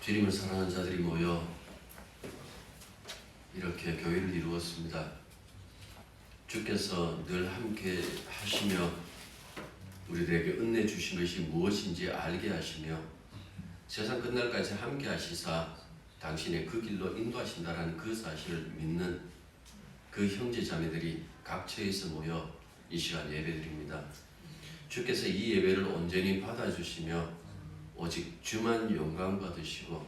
주님을 사랑하는 자들이 모여 이렇게 교회를 이루었습니다. 주께서 늘 함께 하시며 우리들에게 은혜 주신 것이 무엇인지 알게 하시며 세상 끝날까지 함께 하시사 당신의 그 길로 인도하신다라는 그 사실을 믿는 그 형제 자매들이 각처에서 모여 이 시간 예배드립니다. 주께서 이 예배를 온전히 받아주시며 오직 주만 영광 받으시고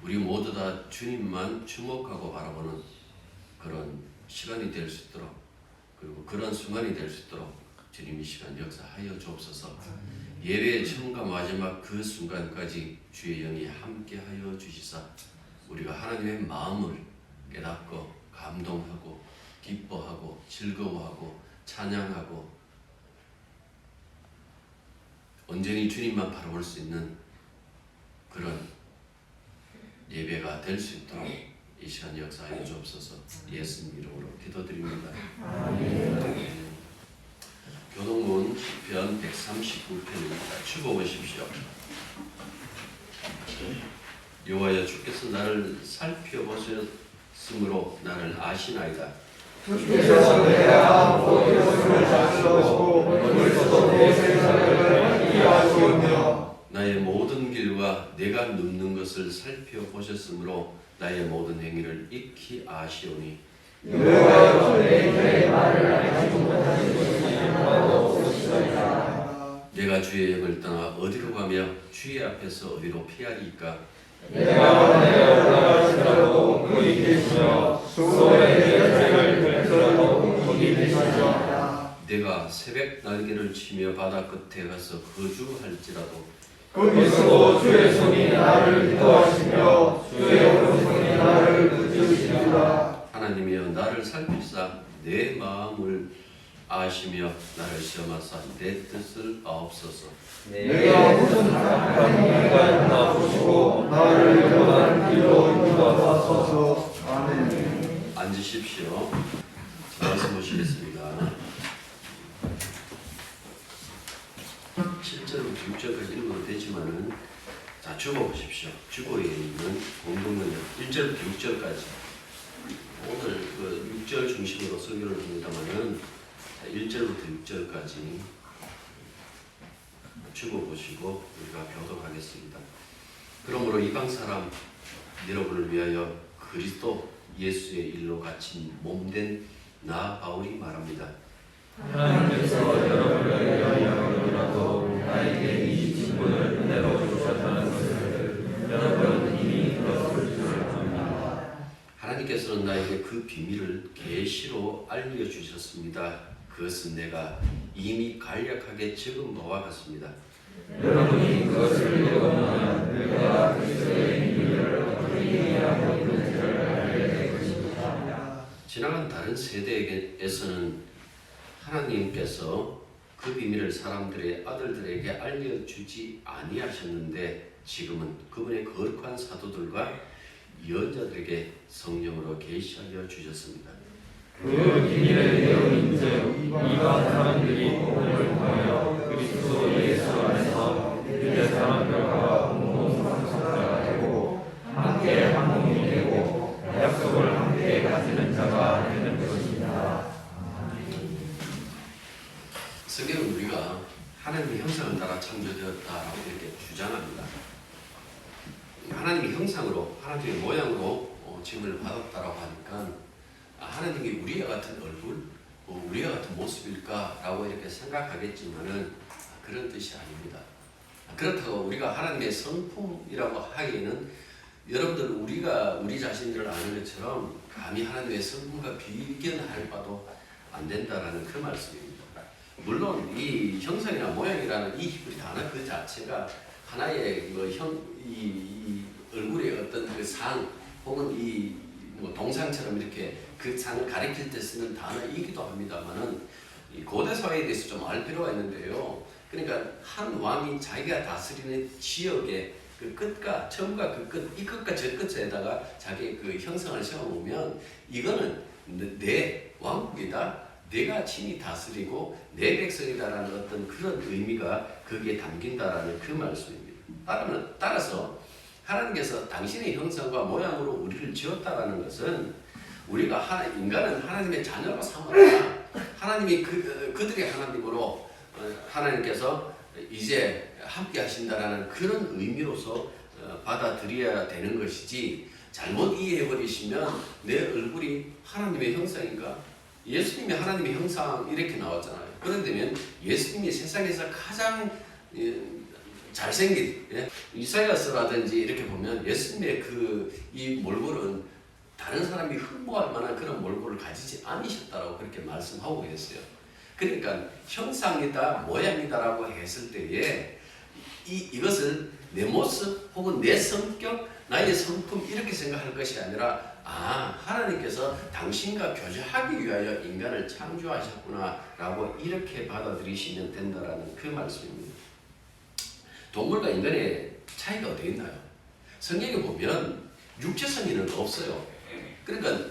우리 모두 다 주님만 주목하고 바라보는 그런 시간이 될 수 있도록, 그리고 그런 순간이 될 수 있도록 주님 이 시간 역사하여 주옵소서. 예배의 처음과 마지막 그 순간까지 주의 영이 함께하여 주시사 우리가 하나님의 마음을 깨닫고 감동하고 기뻐하고 즐거워하고 찬양하고 온전히 주님만 바라볼 수 있는 그런 예배가 될 수 있도록 이 시간 역사하여 주옵소서. 예수님 이름으로 기도드립니다. 아멘. 교동문 시편 139편입니다. 주보 보십시오. 여호와여, 주께서 나를 살펴보셨으므로 나를 아시나이다. 주께서 내가 어디로 자시고 어디서도 내 생각을 이해하시오며 나의 모든 길과 내가 눕는 것을 살펴보셨으므로 나의 모든 행위를 익히 아시오니 여호와여, 내 말을 알지 못하는 것이 하나도 없으시도다. 내가 주의 영을 떠나 어디로 가며 주의 앞에서 어디로 피하리이까? 내가 올라갈지라도 거기 계시며 수호의 대적을 펼쳐도 거기 계시리라. 내가 새벽 날개를 치며 바다 끝에 가서 거주할지라도 거기서도 주의 손이 나를 인도하시며 주의 오른손이 나를 붙드시리라. 하나님이여, 나를 살피사 내 마음을 아시며 나를 시험하사 내 뜻을 아옵소서. 내가 무슨 악한 일을 있나 보시고 나를 영원한 길로 인도하소서. 아멘. 앉으십시오. 말씀 보시겠습니다. 7절부터 6절까지 읽어도 되지만은, 자, 주보 보십시오. 주보에 있는 공동문은 1절부터 6절까지. 오늘 그 6절 중심으로 설교를 합니다만은 1절부터 6절까지 주보 보시고 우리가 교독하겠습니다. 그러므로 이방 사람 여러분을 위하여 그리스도 예수의 일로 갇힌 몸된 나 바울이 말합니다. 하나님께서 여러분을 위하여라도 나에게 이 직분을 은혜로 주셨다는 것을 여러분은 이미 들었을 줄 압니다. 하나님께서는 나에게 그 비밀을 계시로 알려주셨습니다. 그것은 내가 이미 간략하게 적은 바와 같습니다. 여러분이 그것을 읽어보면 내가 그리스도의 비밀을 어떻게 이해하고 있는지를 알게 될 것입니다. 지나간 다른 세대에서는 하나님께서 그 비밀을 사람들의 아들들에게 알려주지 아니하셨는데 지금은 그분의 거룩한 사도들과 예언자들에게 성령으로 계시하여 주셨습니다. 그 비밀의 내용인즉 이방 사람들이 복음을 통하여 그리스도 예수 안에서 유대 사람들과 공동상속자가 되고 함께 한 몸이 되고 약속을 함께 가지는 자가 되는 것입니다. 성경은 우리가 하나님의 형상을 따라 창조되었다라고 이렇게 주장합니다. 하나님의 형상으로, 하나님의 모양으로 지음을 받았다라고 하니까 하나님이 우리와 같은 얼굴, 우리와 같은 모습일까라고 이렇게 생각하겠지만은 그런 뜻이 아닙니다. 그렇다고 우리가 하나님의 성품이라고 하기에는 여러분들 우리가 우리 자신들을 아는 것처럼 감히 하나님의 성품과 비견할 바도 안 된다라는 그 말씀입니다. 물론 이 형상이나 모양이라는 이 히브리 단어 그 자체가 하나의 이 얼굴의 어떤 그 상 혹은 이 동상처럼 이렇게 그 상을 가리킬 때 쓰는 단어이기도 합니다만은 고대 사회에 대해서 좀 알 필요가 있는데요. 그러니까 한 왕이 자기가 다스리는 지역의 그 끝과 처음과 그 끝, 이 끝과 저 끝에다가 자기의 그 형상을 세워놓으면 이거는 내 왕국이다, 내가 친히 다스리고 내 백성이다라는 어떤 그런 의미가 거기에 담긴다라는 그 말씀입니다. 따라서 하나님께서 당신의 형상과 모양으로 우리를 지었다라는 것은 우리가 인간은 하나님의 자녀로 삼았다. 하나님이 그들의 하나님으로 하나님께서 이제 함께 하신다라는 그런 의미로서 받아들여야 되는 것이지, 잘못 이해해버리시면 내 얼굴이 하나님의 형상인가? 예수님이 하나님의 형상 이렇게 나왔잖아요. 그런데면 예수님이 세상에서 가장 잘생긴, 이사야서라든지 이렇게 보면 예수님의 이 몰골은 다른 사람이 흠모할 만한 그런 몰골을 가지지 않으셨다라고 그렇게 말씀하고 계세요. 그러니까 형상이다, 모양이다라고 했을 때에 이것을 내 모습 혹은 내 성격, 나의 성품 이렇게 생각할 것이 아니라, 하나님께서 당신과 교제하기 위하여 인간을 창조하셨구나 라고 이렇게 받아들이시면 된다라는 그 말씀입니다. 동물과 인간의 차이가 어디 있나요? 성경에 보면 육체성에는 없어요. 그러니까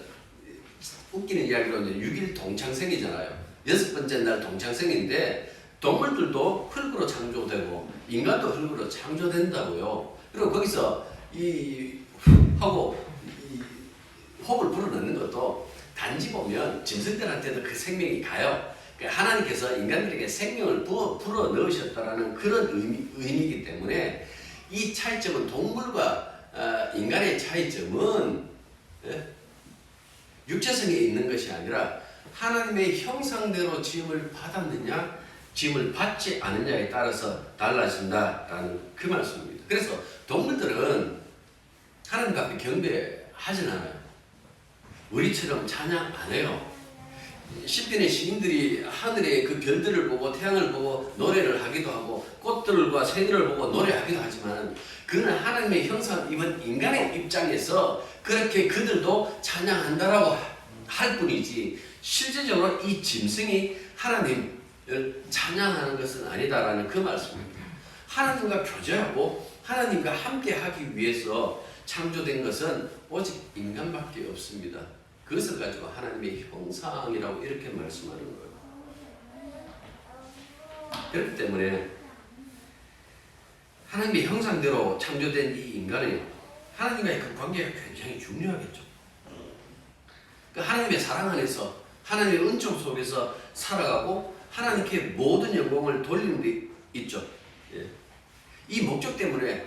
웃기는 이야기로 이제 6일 동창생이잖아요. 6번째 날 동창생인데 동물들도 흙으로 창조되고 인간도 흙으로 창조된다고요. 그리고 거기서 호흡을 불어넣는 것도 단지 보면 짐승들한테도 그 생명이 가요. 하나님께서 인간들에게 생명을 불어 넣으셨다라는 그런 의미이기 때문에 이 차이점은 동물과 인간의 차이점은 육체성에 있는 것이 아니라 하나님의 형상대로 지음을 받았느냐, 지음을 받지 않느냐에 따라서 달라진다라는 그 말씀입니다. 그래서 동물들은 하나님 앞에 경배하진 않아요. 우리처럼 찬양 안 해요. 시편의 시인들이 하늘의 그 별들을 보고 태양을 보고 노래를 하기도 하고 꽃들과 새들을 보고 노래하기도 하지만 그는 하나님의 형상 입은 인간의 입장에서 그렇게 그들도 찬양한다라고 할 뿐이지 실제적으로 이 짐승이 하나님을 찬양하는 것은 아니다라는 그 말씀입니다. 하나님과 교제하고 하나님과 함께 하기 위해서 창조된 것은 오직 인간밖에 없습니다. 그것을 가지고 하나님의 형상이라고 이렇게 말씀하는 거예요. 그렇기 때문에 하나님의 형상대로 창조된 이 인간이 하나님과의 그 관계가 굉장히 중요하겠죠. 그 하나님의 사랑 안에서 하나님의 은총 속에서 살아가고 하나님께 모든 영광을 돌리는 데 있죠. 이 목적 때문에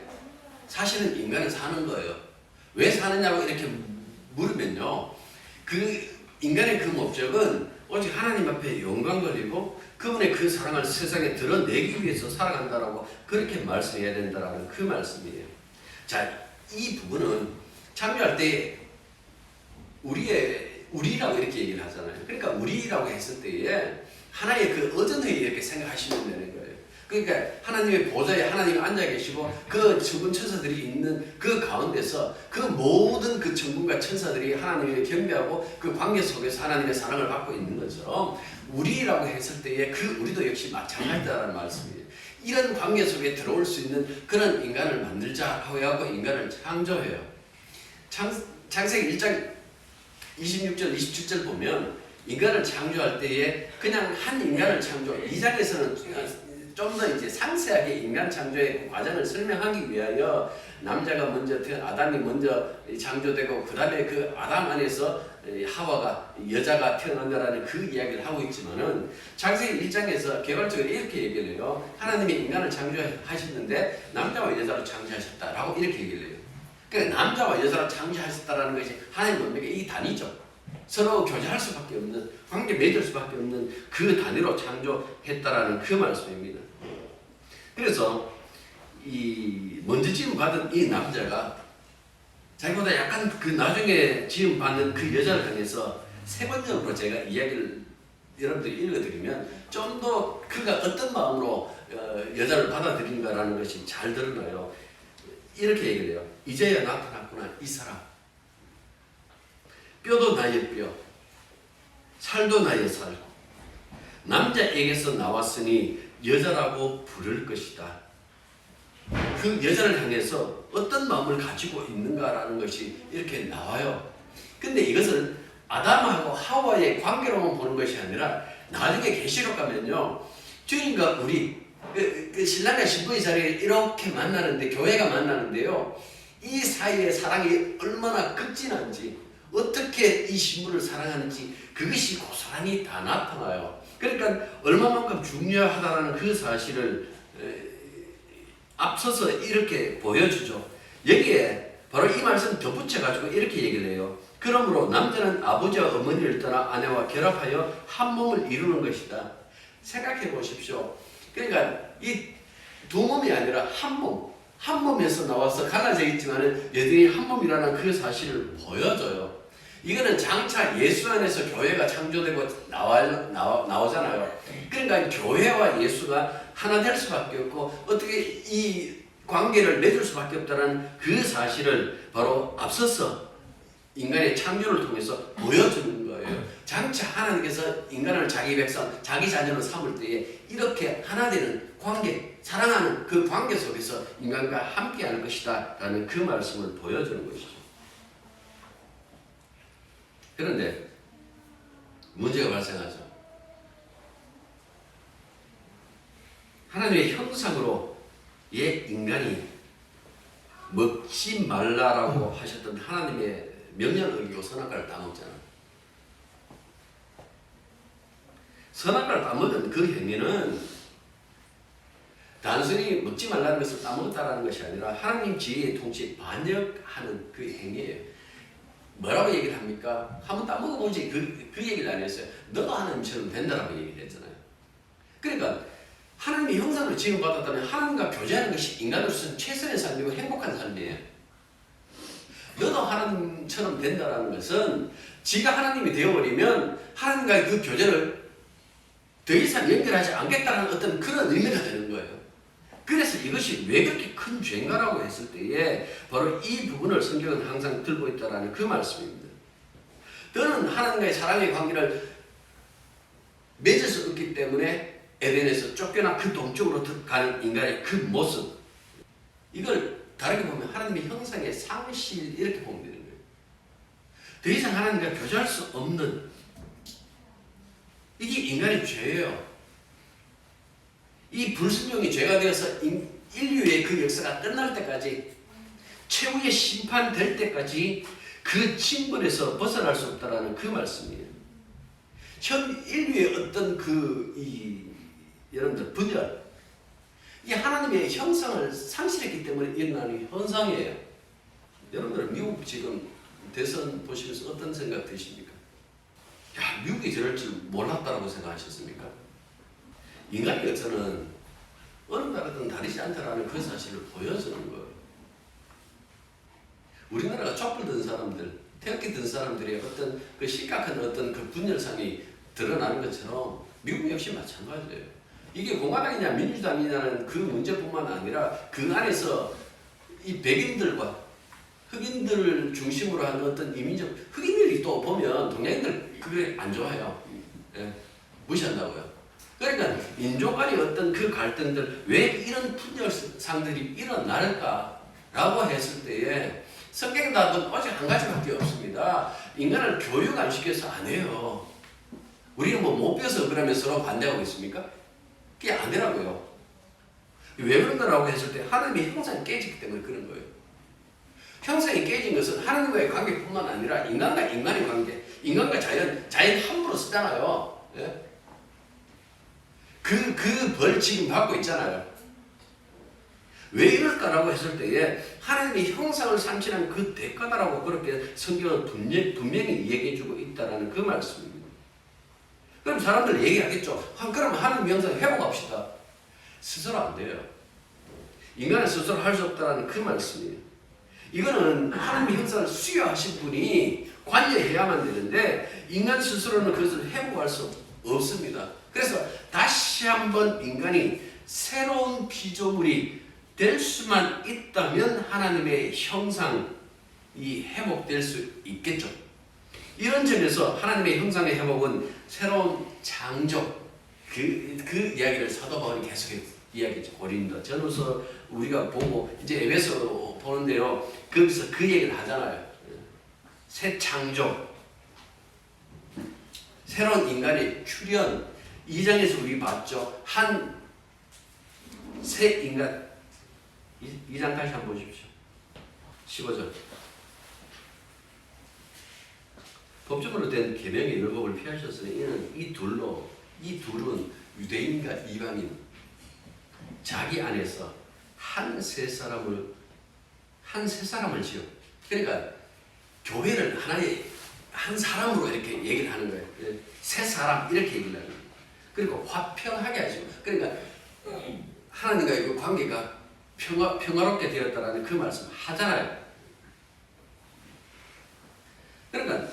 사실은 인간은 사는 거예요. 왜 사느냐고 이렇게 물으면요, 그 인간의 그 목적은 오직 하나님 앞에 영광 돌리고 그분의 그 사랑을 세상에 드러내기 위해서 살아간다라고 그렇게 말씀해야 된다라는 그 말씀이에요. 자, 이 부분은 창조할 때 우리라고 이렇게 얘기를 하잖아요. 그러니까 우리라고 했을 때에 하나의 그 어전을 이렇게 생각하시면 되는 거예요. 그러니까 하나님의 보좌에 하나님이 앉아 계시고 그 천군 천사들이 있는 그 가운데서 그 모든 그 천군과 천사들이 하나님을 경배하고 그 관계 속에서 하나님의 사랑을 받고 있는 것처럼 우리라고 했을 때에 그 우리도 역시 마찬가지다라는 말씀이에요. 이런 관계 속에 들어올 수 있는 그런 인간을 만들자 하고 인간을 창조해요. 창세기 1장 26절 27절 보면 인간을 창조할 때에 그냥 한 인간을 창조, 2장에서는 좀 더 이제 상세하게 인간 창조의 과정을 설명하기 위하여 남자가 먼저 아담이 먼저 창조되고 그 다음에 그 아담 안에서 하와가 여자가 태어난다라는 그 이야기를 하고 있지만은 창세기 1장에서 개괄적으로 이렇게 얘기를 해요. 하나님이 인간을 창조하셨는데 남자와 여자로 창조하셨다라고 이렇게 얘기를 해요. 그러니까 남자와 여자로 창조하셨다라는 것이 하나님 문맥의 이 단위죠. 서로 교제할 수밖에 없는, 관계 맺을 수밖에 없는 그 단위로 창조했다라는 그 말씀입니다. 그래서 이 먼저 지음 받은 이 남자가 자기보다 약간 그 나중에 지음 받는 그 여자를 향해서 세 번역으로 제가 이야기를 여러분들이 읽어드리면 좀 더 그가 어떤 마음으로 여자를 받아들인가라는 것이 잘 드러나요. 이렇게 얘기를 해요. 이제야 나타났구나 이 사람. 뼈도 나의 뼈, 살도 나의 살. 남자에게서 나왔으니 여자라고 부를 것이다. 그 여자를 향해서 어떤 마음을 가지고 있는가라는 것이 이렇게 나와요. 근데 이것은 아담하고 하와의 관계로만 보는 것이 아니라 나중에 계시록 가면요, 주님과 우리 그 신랑과 신부의 자리에 이렇게 만나는데, 교회가 만나는데요, 이 사이의 사랑이 얼마나 극진한지, 어떻게 이 신부를 사랑하는지 그것이 고스란히 다 나타나요. 그러니까 얼마만큼 중요하다는 그 사실을 앞서서 이렇게 보여주죠. 여기에 바로 이 말씀 덧붙여가지고 이렇게 얘기를 해요. 그러므로 남자는 아버지와 어머니를 떠나 아내와 결합하여 한 몸을 이루는 것이다. 생각해 보십시오. 그러니까 이 두 몸이 아니라 한 몸, 한 몸에서 나와서 갈라져 있지만은 여전히 한 몸이라는 그 사실을 보여줘요. 이거는 장차 예수 안에서 교회가 창조되고 나오잖아요. 그러니까 교회와 예수가 하나 될 수밖에 없고 어떻게 이 관계를 맺을 수밖에 없다는 그 사실을 바로 앞서서 인간의 창조를 통해서 보여주는 거예요. 장차 하나님께서 인간을 자기 백성, 자기 자녀로 삼을 때에 이렇게 하나 되는 관계, 사랑하는 그 관계 속에서 인간과 함께하는 것이다 라는 그 말씀을 보여주는 것이죠. 그런데 문제가 발생하죠. 하나님의 형상으로 인간이 먹지 말라라고 하셨던 하나님의 명령을 어기고 선악과를 따먹잖아. 선악과를 따먹은 그 행위는 단순히 먹지 말라는 것을 따먹었다는 것이 아니라 하나님 지혜의 통치에 반역하는 그 행위예요. 뭐라고 얘기를 합니까? 한번 따먹어보지 그 얘기를 안 했어요. 너도 하나님처럼 된다라고 얘기를 했잖아요. 그러니까 하나님의 형상으로 지음받았다면 하나님과 교제하는 것이 인간으로서는 최선의 삶이고 행복한 삶이에요. 너도 하나님처럼 된다라는 것은 지가 하나님이 되어버리면 하나님과의 그 교제를 더 이상 연결하지 않겠다는 어떤 그런 의미가 되는 거예요. 그래서 이것이 왜 그렇게 큰 죄인가라고 했을 때에 바로 이 부분을 성경은 항상 들고 있다는 그 말씀입니다. 너는 하나님과의 사랑의 관계를 맺을 수 없기 때문에 에덴에서 쫓겨나 그 동쪽으로 가는 인간의 그 모습, 이걸 다르게 보면 하나님의 형상의 상실 이렇게 보면 되는 거예요. 더 이상 하나님과 교제할 수 없는, 이게 인간의 죄예요. 이 불순종이 죄가 되어서 인류의 그 역사가 끝날 때까지, 최후의 심판될 때까지 그 징벌에서 벗어날 수 없다라는 그 말씀이에요. 현 인류의 어떤 여러분들 분열, 이 하나님의 형상을 상실했기 때문에 일어나는 현상이에요. 여러분들 미국 지금 대선 보시면서 어떤 생각 드십니까? 야, 미국이 저럴 줄 몰랐다라고 생각하셨습니까? 인간의 역사는 어느 나라든 다르지 않다라는 그 사실을 보여주는 거예요. 우리나라가 촛불 든 사람들, 태극기 든 사람들의 어떤 그 심각한 어떤 그 분열상이 드러나는 것처럼 미국 역시 마찬가지예요. 이게 공화당이냐 민주당이냐는 그 문제뿐만 아니라 그 안에서 이 백인들과 흑인들을 중심으로 하는 어떤 이민족, 흑인들이 또 보면 동양인들 그게 안 좋아해요. 예, 무시한다고요. 그러니까 인종 간의 어떤 그 갈등들, 왜 이런 분열상들이 일어날까라고 했을 때에 성경에 나온 오직 한 가지밖에 없습니다. 인간을 교육 안 시켜서 안 해요. 우리는 못 배워서 그러면 서로 반대하고 있습니까? 그게 아니라고요. 왜 그런가라고 했을 때 하나님의 형상이 깨지기 때문에 그런 거예요. 형상이 깨진 것은 하나님과의 관계뿐만 아니라 인간과 인간의 관계, 인간과 자연 함부로 쓰잖아요. 예? 그 벌 지금 받고 있잖아요. 왜 이럴까라고 했을 때에 하나님의 형상을 상실한 그 대가다라고 그렇게 성경은 분명히 얘기해주고 있다는 그 말씀입니다. 그럼 사람들 얘기하겠죠. 그럼 하나님의 형상을 회복합시다. 스스로 안 돼요. 인간은 스스로 할 수 없다는 그 말씀이에요. 이거는 하나님의 형상을 수여하신 분이 관여해야만 되는데 인간 스스로는 그것을 회복할 수 없습니다. 그래서 다시 한번 인간이 새로운 피조물이 될 수만 있다면 하나님의 형상이 회복될 수 있겠죠. 이런 점에서 하나님의 형상의 회복은 새로운 창조, 그 이야기를 사도 바울이 계속 이야기했죠. 고린도 전후서 우리가 보고 이제 에베소 보는데요. 거기서 그 얘기를 하잖아요. 새 창조, 새로운 인간의 출현, 2장에서 우리 봤죠. 한 새 인간, 2장 다시 한번 보십시오. 15절. 법적으로 된 계명의 율법을 피하셨으니 이는 이 둘은 유대인과 이방인 자기 안에서 한 세 사람을 지어. 그러니까 교회를 하나의 한 사람으로 이렇게 얘기를 하는 거예요. 세 사람 이렇게 얘기를 하는 거예요. 그리고 화평하게 하시고, 그러니까 하나님과의 그 관계가 평화롭게 되었다라는 그 말씀 하잖아요. 그러니까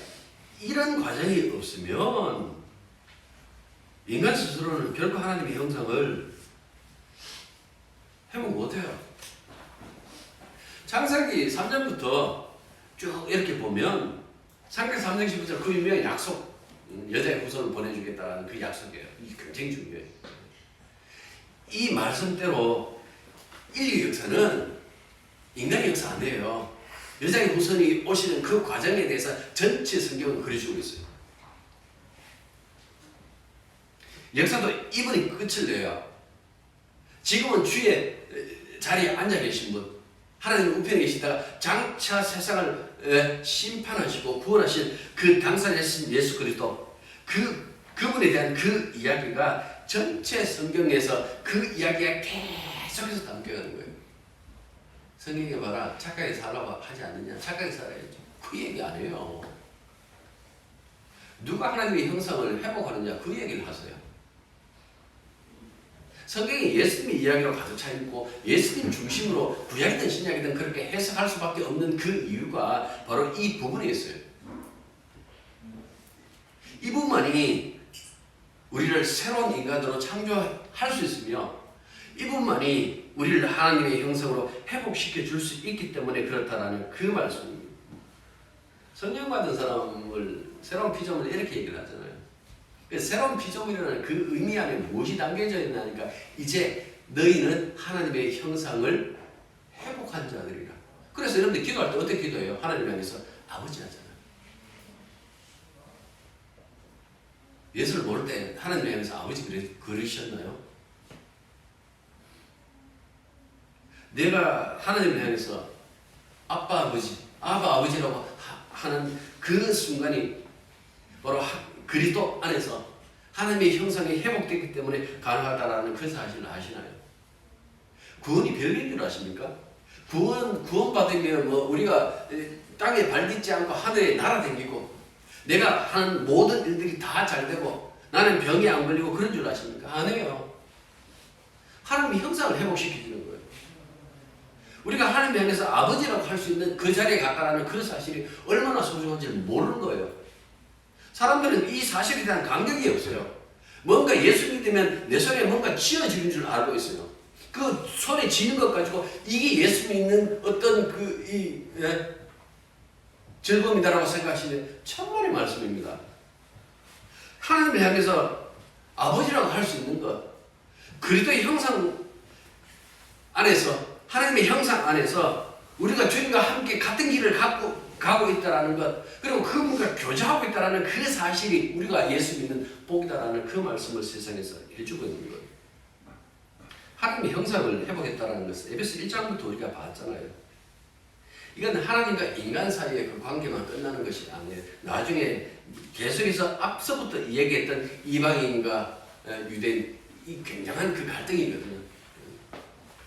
이런 과정이 없으면 인간 스스로는 결코 하나님의 형상을 회복 못해요. 창세기 3장부터 쭉 이렇게 보면 창세기 3장 15절 그 유명한 약속, 여자의 후손을 보내주겠다는 그 약속이에요. 이게 굉장히 중요해요. 이 말씀대로 인류 역사는 인간의 역사 아니에요. 여자의 후손이 오시는 그 과정에 대해서 전체 성경을 그려주고 있어요. 역사도 이분이 끝을 내요. 지금은 주의 자리에 앉아 계신 분, 하나님 우편에 계시다가 장차 세상을 심판하시고 구원하신 그 당사자신 예수 그리스도, 그분에 대한 그 이야기가 전체 성경에서 그 이야기가 계속해서 담겨가는 거예요. 성경에 봐라, 착하게 살라고 하지 않느냐? 착하게 살아야죠. 그 얘기 안 해요. 누가 하나님의 형상을 회복하느냐? 그 얘기를 하세요. 성경이 예수님의 이야기로 가득 차 있고 예수님 중심으로 구약이든 신약이든 그렇게 해석할 수밖에 없는 그 이유가 바로 이 부분에 있어요. 이 부분만이 우리를 새로운 인간으로 창조할 수 있으며 이 부분만이 우리를 하나님의 형상으로 회복시켜 줄 수 있기 때문에 그렇다라는 그 말씀입니다. 성령 받은 사람을 새로운 피조물 이렇게 얘기를 하잖아요. 새로운 피조물이라는 그 의미 안에 무엇이 담겨져 있나니까 이제 너희는 하나님의 형상을 회복한 자들이라. 그래서 여러분들 기도할 때 어떻게 기도해요? 하나님 향해서 아버지 하잖아요. 예수를 모를 때 하나님 향해서 아버지 그러셨나요? 내가 하나님을 향해서 아빠 아버지라고 하는 그 순간이 바로 그리스도 안에서 하나님의 형상이 회복됐기 때문에 가능하다라는 그 사실을 아시나요? 구원이 별인 줄 아십니까? 구원받으면 우리가 땅에 발딛지 않고 하늘에 날아다니고 내가 하는 모든 일들이 다 잘 되고 나는 병이 안 걸리고 그런 줄 아십니까? 아니에요. 하나님의 형상을 회복시켜주는 거예요. 우리가 하나님 향해서 아버지라고 할 수 있는 그 자리에 갔다라는 그 사실이 얼마나 소중한지 모르는 거예요. 사람들은 이 사실에 대한 감격이 없어요. 뭔가 예수 믿으면 내 손에 뭔가 쥐어지는 줄 알고 있어요. 그 손에 쥐는 것 가지고 이게 예수 믿는 어떤 즐거움이다라고 생각하시는 천만의 말씀입니다. 하나님을 향해서 아버지라고 할 수 있는 것, 그리스도의 형상 안에서, 하나님의 형상 안에서 우리가 주님과 함께 같은 길을 가고 있다라는 것, 그리고 그분과 교제하고 있다라는 그 사실이 우리가 예수 믿는 복이다라는 그 말씀을 세상에서 해주고 있는 거예요. 하나님의 형상을 회복했다라는 것은 에베소 1장부터 우리가 봤잖아요. 이건 하나님과 인간 사이의 그 관계만 끝나는 것이 아니에요. 나중에 계속해서 앞서부터 얘기했던 이방인과 유대인, 이 굉장한 그 갈등이거든요.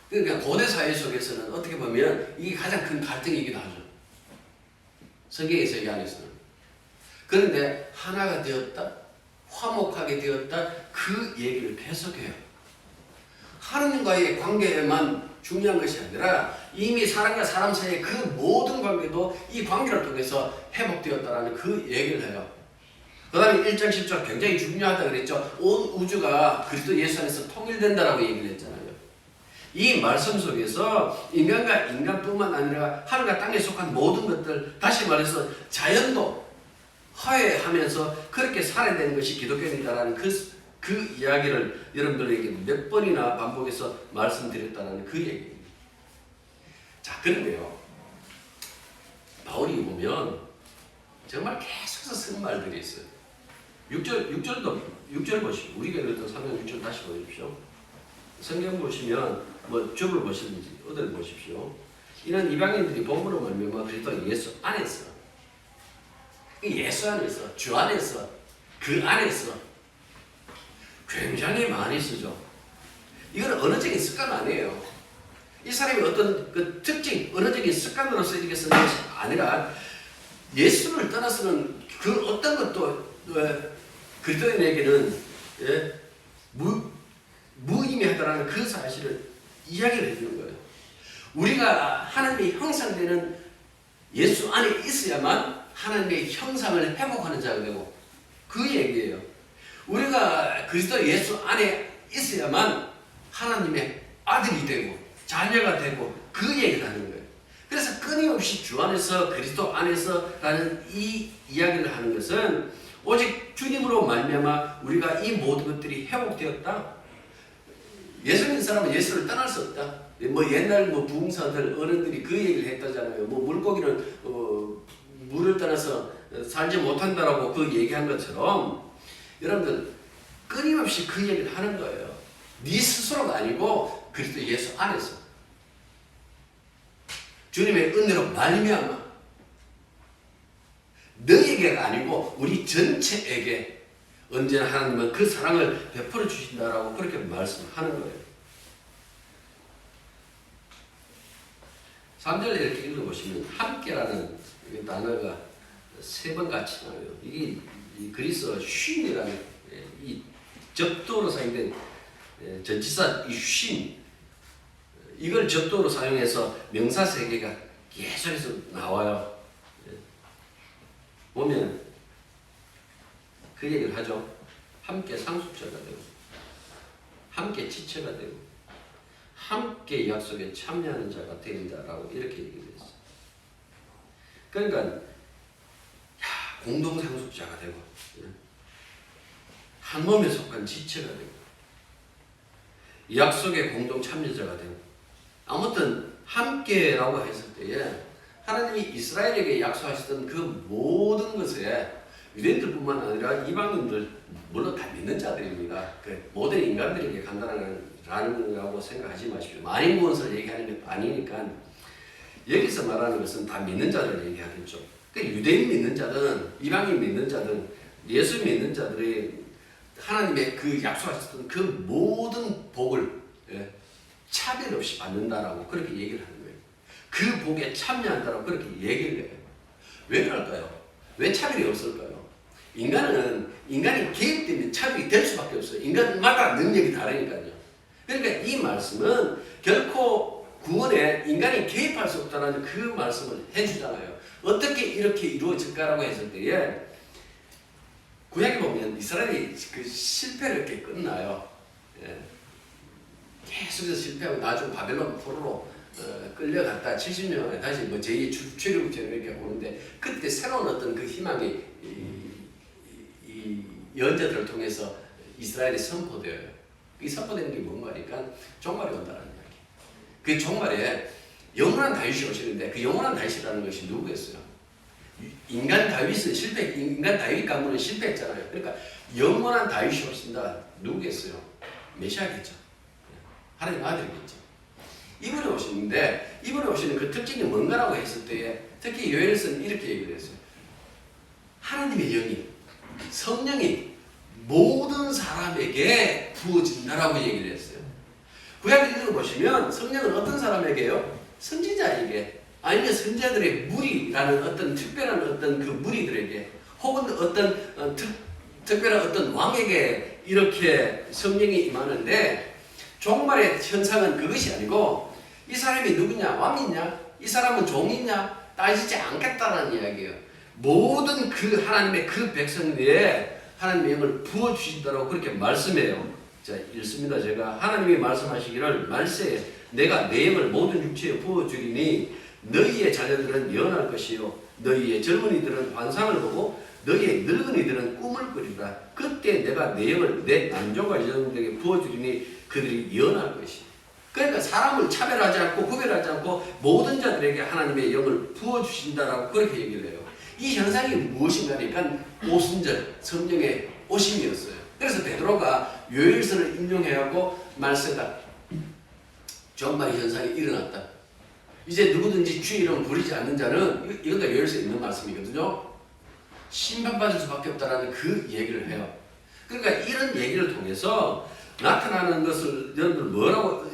그러니까 고대 사회 속에서는 어떻게 보면 이게 가장 큰 갈등이기도 하죠. 성경에서 이 안에서는. 그런데 하나가 되었다, 화목하게 되었다, 그 얘기를 계속해요. 하나님과의 관계만 중요한 것이 아니라 이미 사람과 사람 사이의 그 모든 관계도 이 관계를 통해서 회복되었다라는 그 얘기를 해요. 그 다음에 1장 10절 굉장히 중요하다고 그랬죠. 온 우주가 그리스도 예수 안에서 통일된다라고 얘기를 했잖아요. 이 말씀 속에서 인간과 인간뿐만 아니라 하늘과 땅에 속한 모든 것들, 다시 말해서 자연도 화해하면서 그렇게 살아야 되는 것이 기독교인이다라는 그 이야기를 여러분들에게 몇 번이나 반복해서 말씀드렸다는 그 얘기입니다. 자, 그런데요, 바울이 보면 정말 계속해서 쓴 말들이 있어요. 6절 보시고, 우리가 읽었던 3장 6절 다시 보십시오. 성경 보시면 줍을 보시든지 어딜 보십시오. 이런 이방인들이 복음으로 말미암아 그리스도 예수 안에서, 예수 안에서, 주 안에서, 그 안에서 굉장히 많이 쓰죠. 이건 언어적인 습관 아니에요. 이 사람이 어떤 그 특징, 언어적인 습관으로서 이렇게 쓰는 것이 아니라 예수를 떠나서는 그 어떤 것도 그리스도인에게는 무의미하다는 그 사실을 이야기를 해주는 거예요. 우리가 하나님의 형상되는 예수 안에 있어야만 하나님의 형상을 회복하는 자가 되고, 그 얘기예요. 우리가 그리스도 예수 안에 있어야만 하나님의 아들이 되고 자녀가 되고, 그 얘기를 하는 거예요. 그래서 끊임없이 주 안에서 그리스도 안에서라는 이 이야기를 하는 것은 오직 주님으로 말미암아 우리가 이 모든 것들이 회복되었다. 예수 믿는 사람은 예수를 떠날 수 없다. 뭐 옛날 뭐 부흥사들 어른들이 그 얘기를 했다잖아요. 뭐 물고기는 물을 떠나서 살지 못한다라고 그 얘기한 것처럼 여러분들 끊임없이 그 얘기를 하는 거예요. 네 스스로가 아니고 그리스도 예수 안에서 주님의 은혜로 말미암아 너에게가 아니고 우리 전체에게 언제나 하나님은 그 사랑을 베풀어 주신다라고 그렇게 말씀하는 거예요. 3절에 이렇게 읽어보시면 함께라는 단어가 3번 같이 나와요. 이게 그리스어 쉼이라는 이 접두어로 사용된 전치사 이 쉼, 이걸 접두어로 사용해서 명사 3개가 계속해서 나와요. 보면 그 얘기를 하죠. 함께 상속자가 되고, 함께 지체가 되고, 함께 약속에 참여하는 자가 된다라고 이렇게 얘기를 했어요. 그러니까 공동 상속자가 되고, 한 몸에 속한 지체가 되고, 약속의 공동 참여자가 되고, 아무튼 함께라고 했을 때에 하나님이 이스라엘에게 약속하셨던 그 모든 것에 유대인들뿐만 아니라 이방인들, 물론 다 믿는 자들입니다. 그 모든 인간들에게 간단하라고 생각하지 마십시오. 만인 무엇을 얘기하는 게 아니니까 여기서 말하는 것은 다 믿는 자들 얘기하겠죠. 그 유대인 믿는 자든 이방인 믿는 자든 예수 믿는 자들이 하나님의 그 약속하셨던 그 모든 복을 차별 없이 받는다라고 그렇게 얘기를 하는 거예요. 그 복에 참여한다라고 그렇게 얘기를 해요. 왜 그럴까요? 왜 차별이 없을까요? 인간이 개입되면 차별이 될 수밖에 없어요. 인간마다 능력이 다르니까요. 그러니까 이 말씀은 결코 구원에 인간이 개입할 수 없다는 그 말씀을 해주잖아요. 어떻게 이렇게 이루어질까라고 했을 때에 구약에 보면 이스라엘이 그 실패를 이렇게 끝나요. 계속해서 실패하고 나중 바벨론 포로로 끌려갔다 70년 만에 다시 뭐 제2 출애굽처럼 이렇게 오는데, 그때 새로운 어떤 그 희망이 이 연자들을 통해서 이스라엘이 선포되어요. 이 선포되는 게 뭔가 하니까 종말이 온다는 이야기. 그 종말에 영원한 다윗이 오시는데 그 영원한 다윗이라는 것이 누구겠어요? 인간 다윗 가문은 실패했잖아요. 그러니까 영원한 다윗이 오신다. 누구겠어요? 메시아겠죠. 하나님 아들이겠죠. 이분이 오시는데, 이분이 오시는 그 특징이 뭔가라고 했을 때에 특히 요엘서는 이렇게 얘기를 했어요. 하나님의 영이, 성령이 모든 사람에게 부어진다라고 얘기를 했어요. 구약을 읽어보시면 성령은 어떤 사람에게요? 선지자에게, 아니면 선지자들의 무리라는 어떤 특별한 어떤 그 무리들에게, 혹은 어떤 특별한 어떤 왕에게 이렇게 성령이 임하는데, 종말의 현상은 그것이 아니고 이 사람이 누구냐? 왕이냐? 이 사람은 종이냐? 따지지 않겠다는 이야기예요. 모든 그 하나님의 그 백성 위에 하나님의 영을 부어주신다고 그렇게 말씀해요. 자, 읽습니다. 제가 하나님이 말씀하시기를 말세에 내가 내 영을 모든 육체에 부어주리니 너희의 자녀들은 예언할 것이요 너희의 젊은이들은 환상을 보고 너희의 늙은이들은 꿈을 꾸리라. 그때 내가 내 영을 내 남종과 여종들에게 부어주리니 그들이 예언할 것이요. 그러니까 사람을 차별하지 않고 구별하지 않고 모든 자들에게 하나님의 영을 부어주신다라고 그렇게 얘기를 해요. 이 현상이 무엇인가 하니까 오순절 성령의 오심이었어요. 그래서 베드로가 요엘서를 인용해하고 말세다 종말의 현상이 일어났다. 이제 누구든지 주의 이름을 부르지 않는 자는 이것도 열쇠 있는 말씀이거든요. 심판받을 수밖에 없다라는 그 얘기를 해요. 그러니까 이런 얘기를 통해서 나타나는 것을 여러분들 뭐라고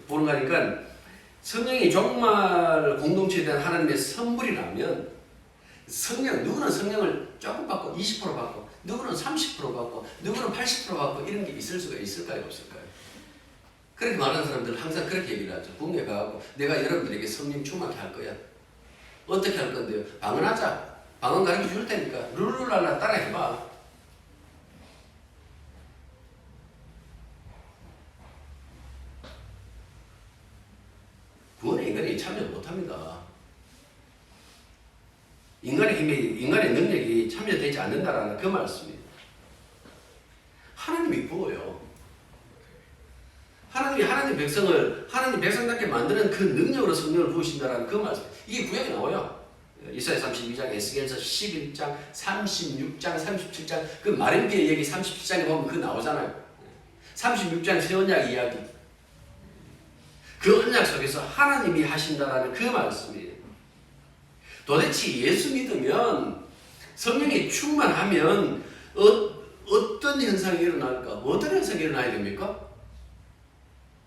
보는가 하니까 성령이 정말 공동체에 대한 하나님의 선물이라면 누구는 성령을 조금 받고 20% 받고 누구는 30% 받고 누구는 80% 받고 이런 게 있을 수가 있을까요? 없을까요? 그렇게 말하는 사람들은 항상 그렇게 얘기를 하죠. 국내 가고 내가 여러분들에게 성령 충만케 할 거야. 어떻게 할 건데요? 방언하자. 방언 가르쳐 줄 테니까 룰루랄라 따라 해봐. 구원에 인간이 참여 못합니다. 인간의 힘이, 인간의 능력이 참여되지 않는다라는 그 말씀이에요. 하나님이 부어요. 하나님이 하나님 백성을 하나님 백성답게 만드는 그 능력으로 성령을 부으신다라는 그 말씀. 이게 구약에 나와요. 이사야 32장, 에스겔서 11장, 36장, 37장 그 마른피의 얘기 37장에 보면 그 나오잖아요. 36장 새 언약 이야기. 그 언약 속에서 하나님이 하신다라는 그 말씀이에요. 도대체 예수 믿으면 성령이 충만하면 어떤 현상이 일어날까? 어떤 현상이 일어나야 됩니까?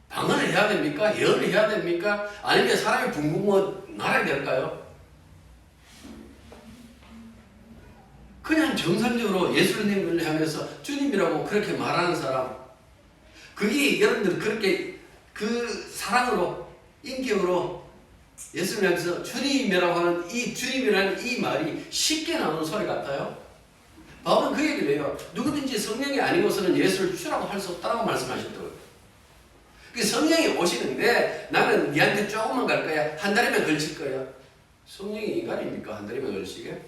방언을 해야 됩니까? 예언을 해야 됩니까? 아니면 사람이 붕붕 날아야 될까요? 그냥 정상적으로 예수님을 향해서 주님이라고 그렇게 말하는 사람, 그게 여러분들 그렇게 그 사랑으로 인격으로 예수님을 향해서 주님이라고 하는 이 주님이라는 이 말이 쉽게 나오는 소리 같아요? 바울은 그 얘기를 해요. 누구든지 성령이 아니고서는 예수를 주라고 할 수 없다고 말씀하셨더라고요. 성령이 오시는데 나는 니한테 조금만 갈 거야. 한 달이면 걸칠 거야. 성령이 인간입니까? 한 달이면 걸치게?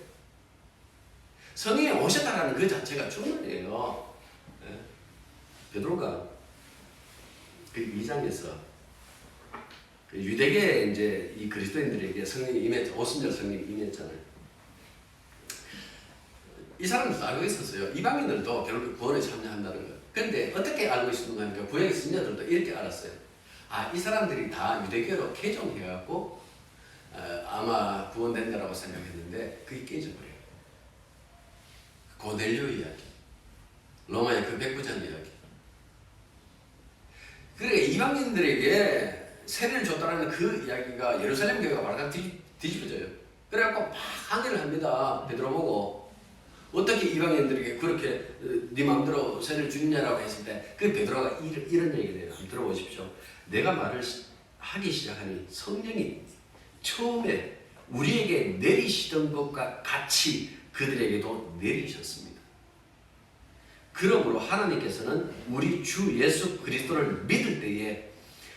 성령이 오셨다라는 그 자체가 충분해요. 네. 베드로가 그 2장에서 그 유대계 이제 이 그리스도인들에게 성령이 임했죠. 오순절 성령이 임했잖아요. 이 사람들도 알고 있었어요. 이방인들도 결국 구원에 참여한다는 거예요. 그런데 어떻게 알고 있었는가 하니까 구약의 선지자들도 이렇게 알았어요. 아, 이 사람들이 다 유대교로 개종해갖고 아마 구원된다라고 생각했는데 그게 깨져버려요. 고넬료 이야기, 로마의 그 백부장 이야기. 그러니까 이방인들에게 세례를 줬다는 그 이야기가 예루살렘 교회가 말하다 뒤집어져요. 그래갖고 막 항의를 합니다. 베드로 보고 어떻게 이방인들에게 그렇게 네 마음대로 세례를 주느냐라고 했을 때 그 베드로가 이런 얘기를 해요. 한번 들어보십시오. 내가 말을 하기 시작하니 성령이 처음에 우리에게 내리시던 것과 같이 그들에게도 내리셨습니다. 그러므로 하나님께서는 우리 주 예수 그리스도를 믿을 때에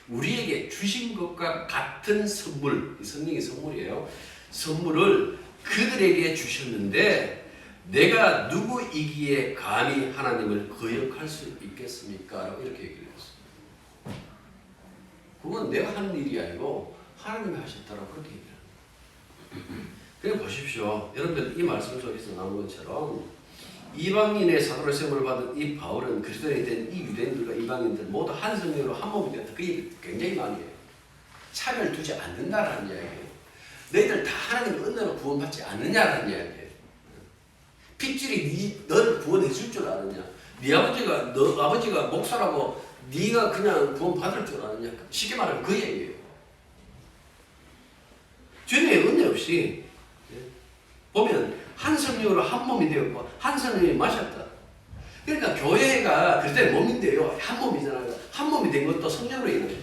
우리에게 주신 것과 같은 선물, 성령의 선물이에요. 선물을 그들에게 주셨는데 내가 누구이기에 감히 하나님을 거역할 수 있겠습니까? 라고 이렇게 얘기를 했어요. 그건 내가 하는 일이 아니고 하나님이 하셨다라고 그렇게 얘기를 합니다. 그래 보십시오. 여러분들 이 말씀 속에서 나온 것처럼 이방인의 사도로 세움을 받은 이 바울은 그리스도인이 된 이 유대인들과 이방인들 모두 한 성령으로 한 몸이 되었다. 그 얘기 굉장히 많이 해요. 차별 두지 않는다라는 이야기예요. 너희들 다 하나님의 은혜로 구원받지 않느냐라는 이야기예요. 핏줄이 너를 구원해 줄 줄 아느냐? 네 아버지가 너 아버지가 목사라고 네가 그냥 구원 받을 줄 아느냐? 쉽게 말하면 그 얘기예요. 주님의 은혜 없이 보면 한 성령으로 한 몸이 되었고 한 성령이 마셨다. 그러니까 교회가 그리스도의 몸인데요. 한 몸이잖아요. 한 몸이 된 것도 성령으로 인해서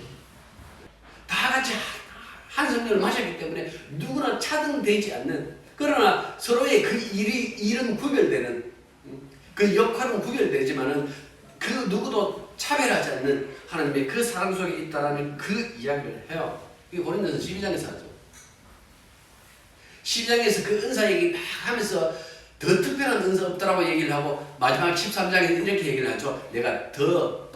다 같이 한 성령을 마셨기 때문에 누구나 차등되지 않는, 그러나 서로의 그 일은 구별되는, 그 역할은 구별되지만은 그 누구도 차별하지 않는 하나님의 그 사랑 속에 있다라는 그 이야기를 해요. 이게 고린도서 12장에서 하죠. 12장에서 그 은사 얘기 막 하면서 더 특별한 은사 없다라고 얘기를 하고 마지막 13장에 이렇게 얘기를 하죠. 내가 더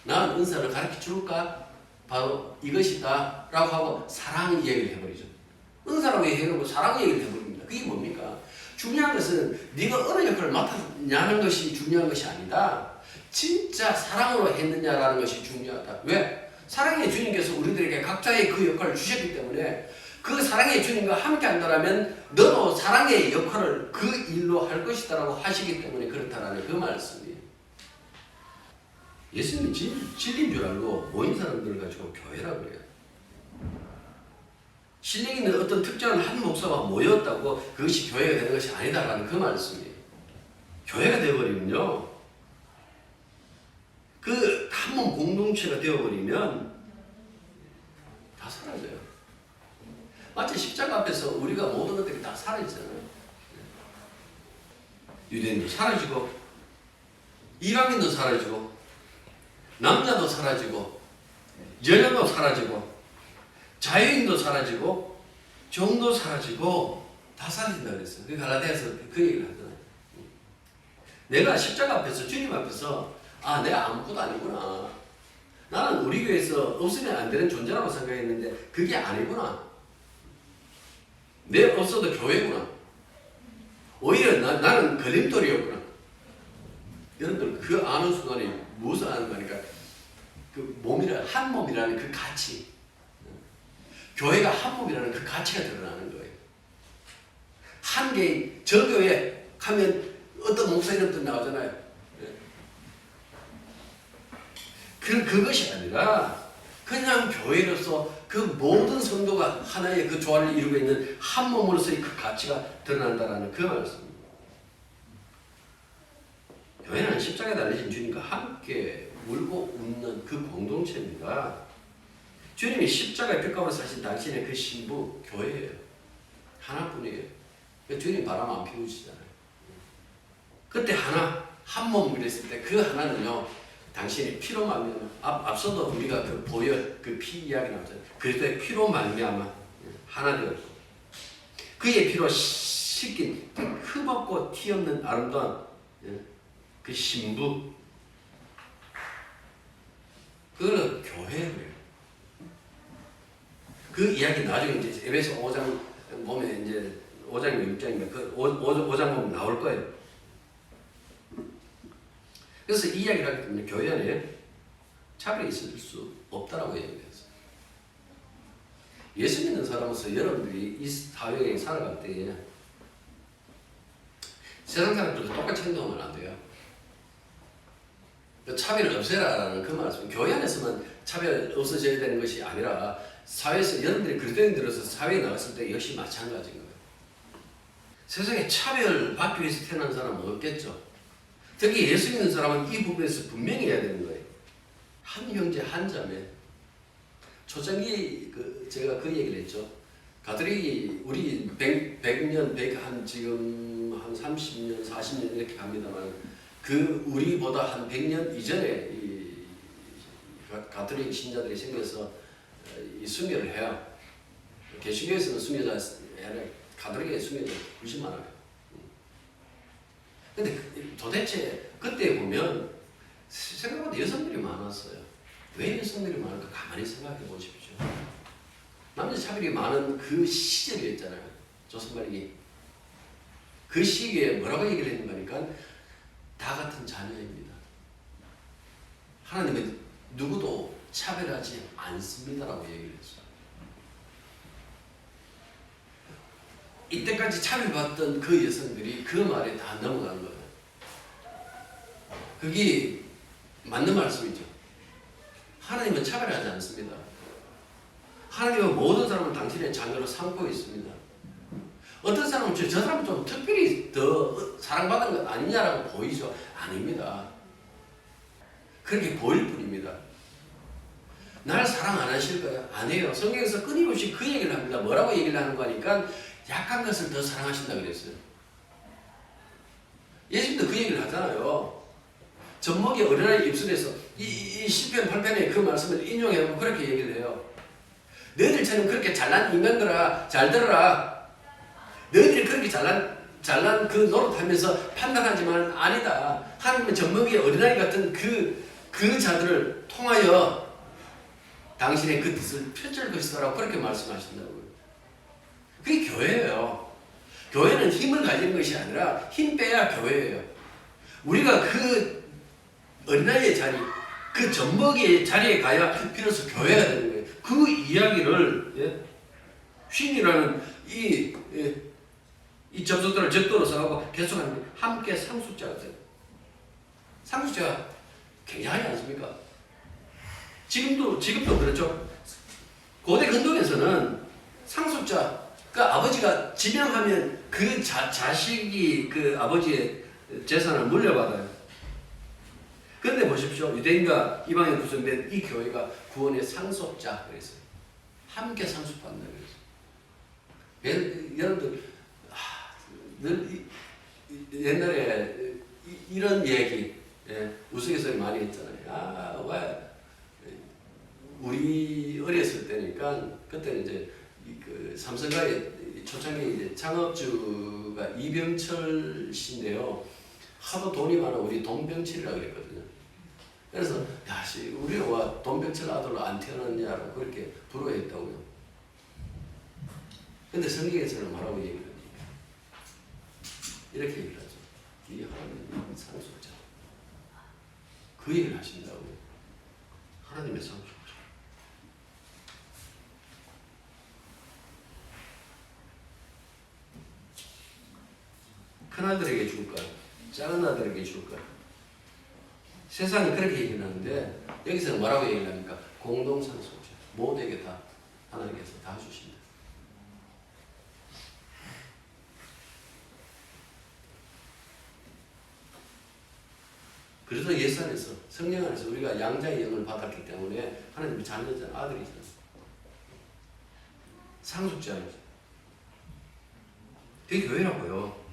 나은 은사를 가르쳐 줄까? 바로 이것이다 라고 하고 사랑 얘기를 해버리죠. 은사라고 얘기하고 사랑 얘기를 해버립니다. 그게 뭡니까? 중요한 것은 네가 어느 역할을 맡았냐는 것이 중요한 것이 아니다. 진짜 사랑으로 했느냐라는 것이 중요하다. 왜? 사랑의 주님께서 우리들에게 각자의 그 역할을 주셨기 때문에 그 사랑의 주님과 함께 한다면 너도 사랑의 역할을 그 일로 할 것이다라고 하시기 때문에 그렇다라는 그 말씀이에요. 예수님이 진리인 줄 알고 모인 사람들을 가지고 교회라고 그래요. 실력 있는 어떤 특정한 한 목사가 모였다고 그것이 교회가 되는 것이 아니다라는 그 말씀이에요. 교회가 되어버리면요, 그 한 몸 공동체가 되어버리면 다 사라져요. 마치 십자가 앞에서 우리가 모든 것들이 다 사라지잖아요. 유대인도 사라지고, 이방인도 사라지고, 남자도 사라지고, 여자도 사라지고, 자유인도 사라지고, 종도 사라지고, 다 사라진다 그랬어요. 그 갈라디아에서 그 얘기를 하잖아요. 내가 십자가 앞에서, 주님 앞에서, 아, 내가 아무것도 아니구나. 나는 우리 교회에서 없으면 안 되는 존재라고 생각했는데 그게 아니구나. 내가 없어도 교회구나. 오히려 나는 걸림돌이었구나. 여러분들 그 아는 순간에 무엇을 아는 거니까 그 몸이라 한 몸이라는 그 가치, 교회가 한 몸이라는 그 가치가 드러나는 거예요. 한 개인 저 교회 하면 어떤 목사 이름도 나오잖아요. 그것이 아니라 그냥 교회로서 그 모든 성도가 하나의 그 조화를 이루고 있는 한 몸으로서의 그 가치가 드러난다는 그 말씀입니다. 교회는 십자가에 달리신 주님과 함께 울고 웃는 그 공동체입니다. 주님이 십자가의 핏값으로 사신 당신의 그 신부 교회예요. 하나뿐이에요. 주님 바람 안 피우시잖아요. 그때 한 몸 그랬을 때 그 하나는요, 당신의 피로 말미암아, 앞서도 우리가 그 보혈, 그 피 이야기 나왔잖아요. 그리스도의 피로 말미암아 하나 되었고, 그의 피로 씻긴 흠없고 티 없는 아름다운 그 신부, 그거는 교회예요. 그 이야기 나중에 이제 에베소 5장 보면 이제 5장이면 6장이면 그 5장 보면 나올 거예요. 그래서 이 이야기를 하기 때문에 교회 안에 차별이 있을 수 없다라고 얘기했어요. 예수 믿는 사람으로서 여러분들이 이 사회에 살아갈 때에 세상 사람들도 똑같이 행동하면 안 돼요. 차별을 없애라라는 그 말씀. 교회 안에서만 차별 없어져야 되는 것이 아니라 사회에서 여러분들이 그리스도인들로서 사회에 나갔을 때 역시 마찬가지인 거예요. 세상에 차별받기 위해서 태어난 사람은 없겠죠. 특히 예수 믿는 사람은 이 부분에서 분명히 해야 되는 거예요. 한 형제 한 자매. 초창기 제가 그 얘기를 했죠. 가톨릭이 우리 100년, 지금 한 30년, 40년 이렇게 갑니다만 그 우리보다 한 100년 이전에 이 가톨릭 신자들이 생겨서 이 순교를 해요. 개신교에서는 순교자, 가톨릭의 순교자 90만 원이에요. 근데 도대체 그때 보면 생각보다 여성들이 많았어요. 왜 여성들이 많을까 가만히 생각해 보십시오. 남자 차별이 많은 그 시절이었잖아요. 조선말기. 그 시기에 뭐라고 얘기를 했는가 하니까 다 같은 자녀입니다. 하나님은 누구도 차별하지 않습니다라고 얘기를 했어요. 이때까지 차별받던 그 여성들이 그 말에 다 넘어간 거예요. 그게 맞는 말씀이죠. 하나님은 차별하지 않습니다. 하나님은 모든 사람을 당신의 자녀로 삼고 있습니다. 어떤 사람은 저 사람은 좀 특별히 더 사랑받은 것 아니냐라고 보이죠. 아닙니다. 그렇게 보일 뿐입니다. 날 사랑 안 하실까요? 안 해요. 성경에서 끊임없이 그 얘기를 합니다. 뭐라고 얘기를 하는 거니까 약한 것을 더 사랑하신다 그랬어요. 예수님도 그 얘기를 하잖아요. 젖먹이 어린아이 입술에서 이 시편 8편의 그 말씀을 인용해서 그렇게 얘기를 해요. 너희들처럼 그렇게 잘난 인간들아 잘 들어라. 너희들이 그렇게 잘난 그 노릇하면서 판단하지만 아니다. 하나님은 젖먹이 어린아이 같은 그 자들을 통하여 당신의 그 뜻을 펼칠 것이다라고 그렇게 말씀하신다고요. 그게 교회예요. 교회는 힘을 가지는 것이 아니라 힘 빼야 교회예요. 우리가 그 어린아이의 자리, 그 젖먹이 자리에 가야 비로소 교회가 되는 거예요. 그 이야기를 예? 쉰이라는 이 접속들을 적도로 써가고 계속하는 게 함께 상속자가 돼요. 상속자가 굉장하지 않습니까? 지금도 그렇죠. 고대 근동에서는 상속자, 그 아버지가 지명하면 그 자식이 그 아버지의 재산을 물려받아요. 그런데 보십시오. 유대인과 이방인 구성된 이 교회가 구원의 상속자 그랬어요. 함께 상속받는다 그랬어요. 여러분들 늘 옛날에 이런 얘기 우스갯소리 많이 했잖아요. 왜 우리 어렸을 때니까 그때는 이제 그 삼성가의 초창기 이제 창업주가 이병철 씨인데요. 하도 돈이 많아 우리 돈병철이라고 그랬거든요. 그래서 야씨 우리가 돈병철 아들로 안 태어났냐고 그렇게 부러워했다고요. 근데 성경에서는 뭐라고 얘기합니까? 이렇게 얘기를 하죠. 이 하나님은 상속자. 그 얘기를 하신다고요. 하나님의 상속자. 큰 아들에게 줄까? 작은 아들에게 줄까? 세상이 그렇게 얘기를 하는데 여기서는 뭐라고 얘기를 합니까? 공동상속자. 모두에게 다 하나님께서 다 주신다. 그래서 예수 안에서 성령 안에서 우리가 양자의 영을 받았기 때문에 하나님의 자녀잖아, 아들이잖아. 상속자예요. 그게 교회라고요.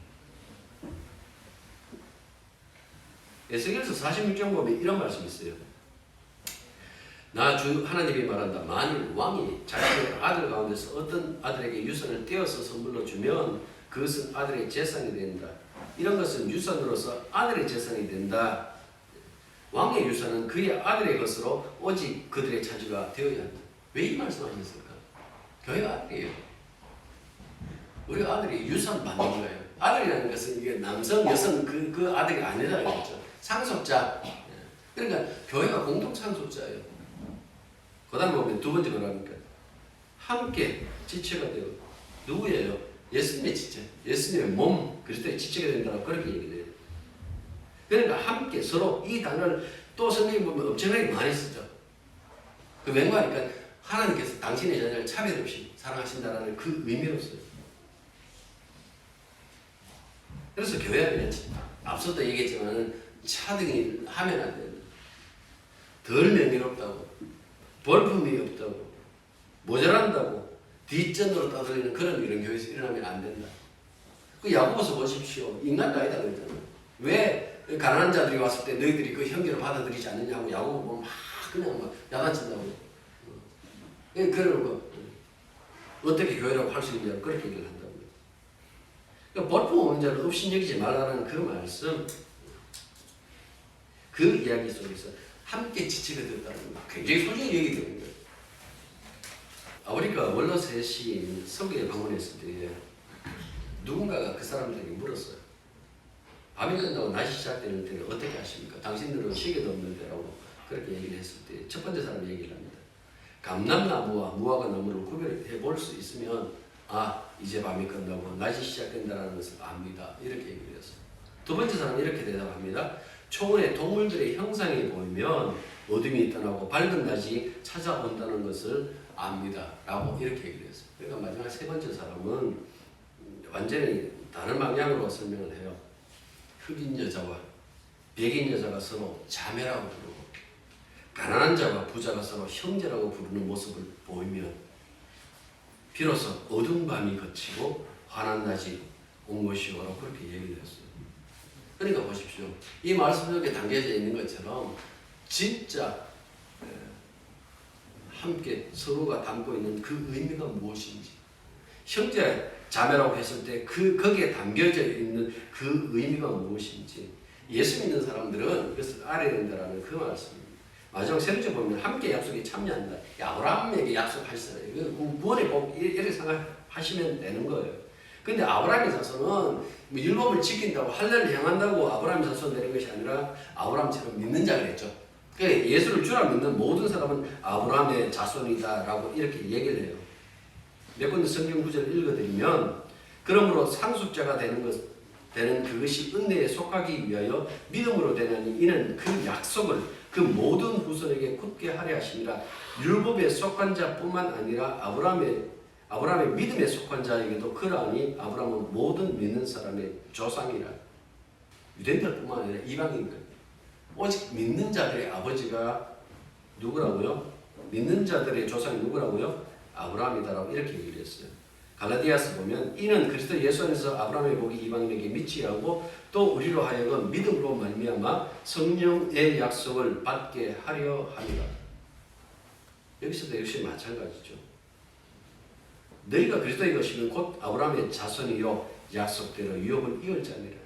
에스겔서 46장 보면 이런 말씀이 있어요. 나 주 하나님이 말한다. 만일 왕이 자신의 아들 가운데서 어떤 아들에게 유산을 떼어서 선물로 주면 그것은 아들의 재산이 된다. 이런 것은 유산으로서 아들의 재산이 된다. 왕의 유산은 그의 아들의 것으로 오직 그들의 차지가 되어야 한다. 왜 이 말씀하셨을까? 교회가 아들이에요. 우리 아들이 유산 받는 거예요. 아들이라는 것은 이게 남성, 여성 그 아들이 아니라는 거죠. 상속자. 그러니까 교회가 공동 상속자예요. 그 다음에 보면 두 번째 뭐랍니까? 함께 지체가 되고 누구예요? 예수님의 지체. 예수님의 몸, 그리스도의 지체가 된다고 그렇게 얘기해요. 그러니까 함께 서로 이 단어를 또 성경에 보면 엄청나게 많이 쓰죠. 그 맹구하니까 하나님께서 당신의 자녀를 차별 없이 사랑하신다는 그 의미로서요. 그래서 교회는 앞서도 얘기했지만 차등이 하면 안 된다. 덜 명예롭다고, 볼품이 없다고, 모자란다고, 뒷전으로 따돌리는 그런 이런 교회에서 일어나면 안 된다. 그 야고보서 보십시오. 인간도 아니다 그랬잖아요. 왜 가난한 자들이 왔을 때 너희들이 그 형제를 받아들이지 않느냐고 야고보 보면 막 그냥 막 야단친다고. 그러고 어떻게 교회라고 할 수 있냐고 그렇게 얘기를 한다고요. 그러니까 볼품 없는 자를 업신여기지 말라는 그 말씀, 그 이야기 속에서 함께 지체가 됐다는 거 굉장히 소중히 얘기되는 거예요. 아브리카 원로세 시인 서구에 방문했을 때 누군가가 그 사람들에게 물었어요. 밤이 끝나고 낮이 시작되는 때는 어떻게 하십니까? 당신들은 시계도 없는데 라고 그렇게 얘기를 했을 때 첫 번째 사람이 얘기를 합니다. 감람나무와 무화과 나무를 구별해 볼 수 있으면 이제 밤이 끝나고 낮이 시작된다는 것을 압니다. 이렇게 얘기를 했어요. 두 번째 사람은 이렇게 대답합니다. 초원의 동물들의 형상이 보이면 어둠이 떠나고 밝은 낮이 찾아온다는 것을 압니다. 라고 이렇게 얘기를 했어요. 그러니까 마지막 세 번째 사람은 완전히 다른 방향으로 설명을 해요. 흑인 여자와 백인 여자가 서로 자매라고 부르고 가난한 자와 부자가 서로 형제라고 부르는 모습을 보이면 비로소 어두운 밤이 그치고 환한 낮이 온 것이오라고 그렇게 얘기를 했어요. 그러니까 보십시오. 이 말씀 속에 담겨져 있는 것처럼 진짜 함께 서로가 담고 있는 그 의미가 무엇인지, 형제 자매라고 했을 때 거기에 담겨져 있는 그 의미가 무엇인지, 예수 믿는 사람들은 그것을 알아야 된다는 그 말씀입니다. 마지막 세 번째 보면 함께 약속에 참여한다. 아브라함에게 약속하시잖아요. 구원의 복 이렇게 생각하시면 되는 거예요. 근데 아브라함의 자손은 율법을 지킨다고 할례를 행한다고 아브라함의 자손 되는 것이 아니라 아브라함처럼 믿는 자가 됐죠. 그러니까 예수를 주라 믿는 모든 사람은 아브라함의 자손이다라고 이렇게 얘기를 해요. 몇 군데 성경 구절을 읽어드리면 그러므로 상속자가 되는 그것이 은혜에 속하기 위하여 믿음으로 되나니 이는 그 약속을 그 모든 후손에게 굳게 하려 하심이라. 율법에 속한 자뿐만 아니라 아브라함의 믿음에 속한 자에게도 그러하니 아브라함은 모든 믿는 사람의 조상이라. 유대인들뿐만 아니라 이방인들, 오직 믿는 자들의 아버지가 누구라고요? 믿는 자들의 조상이 누구라고요? 아브라함이다라고 이렇게 얘기를 했어요. 갈라디아서 보면 이는 그리스도 예수 안에서 아브라함의 복이 이방인에게 미치게 하고 또 우리로 하여금 믿음으로 말미암아 성령의 약속을 받게 하려 함이라. 여기서도 역시 마찬가지죠. 너희가 그리스도의 것이면 곧 아브라함의 자손이요 약속대로 유업을 이을 자니라.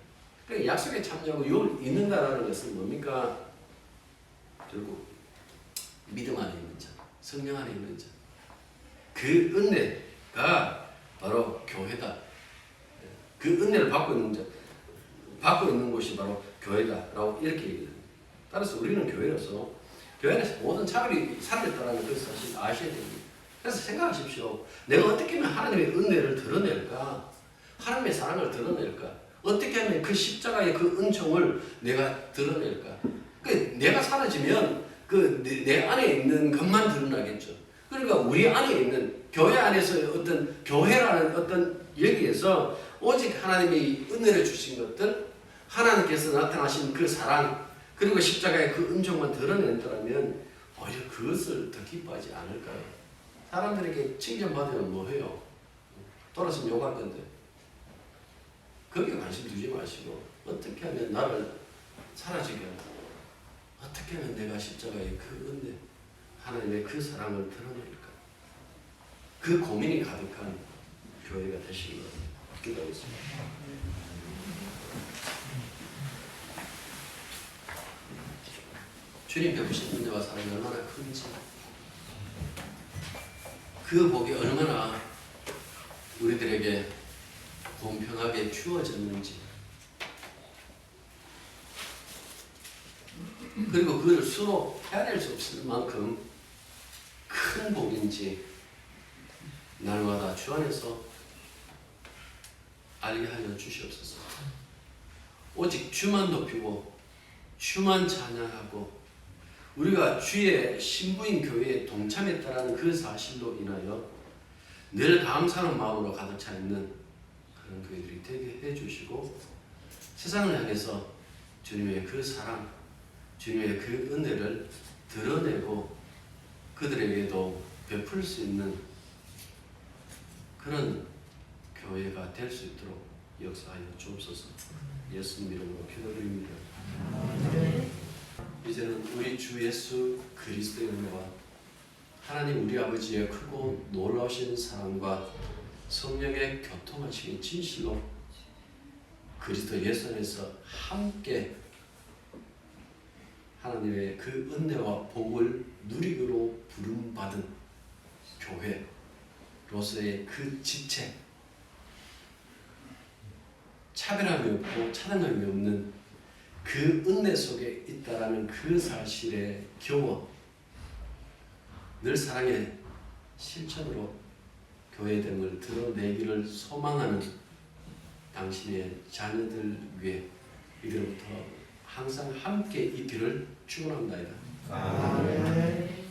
그러니까 약속에 참여하고 유업을 잇는다라는 것은 뭡니까? 결국 믿음 안에 있는 자, 성령 안에 있는 자. 그 은혜가 바로 교회다. 그 은혜를 받고 있는 곳이 바로 교회다라고 이렇게 얘기합니다. 따라서 우리는 교회로서 교회 안에서 모든 차별이 사라졌다는 그 사실 아셔야 됩니다. 그래서 생각하십시오. 내가 어떻게 하면 하나님의 은혜를 드러낼까? 하나님의 사랑을 드러낼까? 어떻게 하면 그 십자가의 그 은총을 내가 드러낼까? 내가 사라지면 내 안에 있는 것만 드러나겠죠. 그러니까 우리 안에 있는 교회 안에서 어떤 교회라는 어떤 여기에서 오직 하나님이 은혜를 주신 것들, 하나님께서 나타나신 그 사랑, 그리고 십자가의 그 은총만 드러낸다면 오히려 그것을 더 기뻐하지 않을까요? 사람들에게 칭찬받으면 뭐해요? 돌아서면 욕할 건데. 거기에 관심 두지 마시고 어떻게 하면 나를 사라지게 할까? 어떻게 하면 내가 십자가의 그 은혜, 하나님의 그 사랑을 드러낼까? 그 고민이 가득한 교회가 되시길 기도하겠습니다. 주님 베푸신 은혜와 사랑이 얼마나 큰지, 그 복이 얼마나 우리들에게 공평하게 주어졌는지, 그리고 그걸 수로 헤아릴 수 없을 만큼 큰 복인지 날마다 주 안에서 알게 하여 주시옵소서. 오직 주만 높이고 주만 찬양하고 우리가 주의 신부인 교회에 동참했다라는 그 사실로 인하여 늘 감사하는 마음으로 가득 차 있는 그런 교회들이 되게 해주시고, 세상을 향해서 주님의 그 사랑, 주님의 그 은혜를 드러내고 그들에게도 베풀 수 있는 그런 교회가 될 수 있도록 역사하여 주옵소서. 예수님 이름으로 기도드립니다. 이제는 우리 주 예수 그리스도의 은혜와 하나님 우리 아버지의 크고 놀라우신 사랑과 성령의 교통하심이 진실로 그리스도 예수 안에서 함께 하나님의 그 은혜와 복을 누리기로 부름받은 교회로서의 그 지체, 차별함이 없고 차등함이 없는 그 은혜 속에 있다라는 그 사실에 겨워 늘 사랑의 실천으로 교회됨을 드러내기를 소망하는 당신의 자녀들 위해 이들부터 항상 함께 있기를 축원합니다. 아멘.